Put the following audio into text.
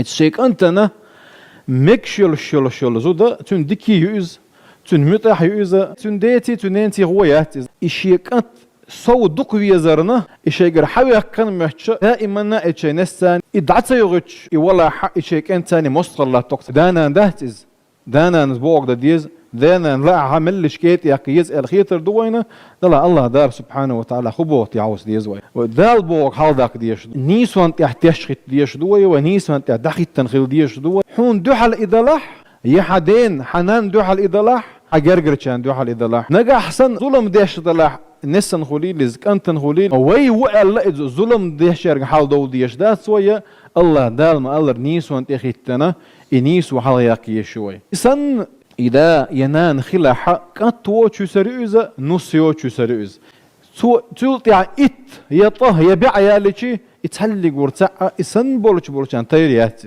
اتشيك أنتنا مكشل زودا تون ديكي يوز تون متاح يوز تون ديتي تون انتي غويات إشيك أنت صو دق ويزرنا إشيك حوي كان محش دائما إشي نستان إدعت يغش ولا حق إشيك أنتاني مصر لا تقص دانا دهتز دانا نسبوق دا ديز دانا لا عمل شكيت يقيز الخيتر دوينا لا الله دار سبحانه وتعالى خبوت يعوز ديز وي ودال بوق حالدك ديش نيسوان تحتشخت ديش دوي ونيسوان تحدخت تنخيل ديش دوي حون دوحل إدلاح يحدين حنان دوحل إدلاح أجرجرشان دوحل إدلاح نجا حسن ظلم ديش دلاح نسن خليل إزكانتن خليل وي وقال ظلم ديش يرجع حال دو ديش دا سوية الله دال ما الله نيسوان تحتنا إنيس وحال يقي شوي سن إذا ينان خلاحة كتو تشسريوز نصيو تشسريوز تلطع إت يطه يبيع يالشي يتحلق ورتاع إسن بولش بولشان تيريات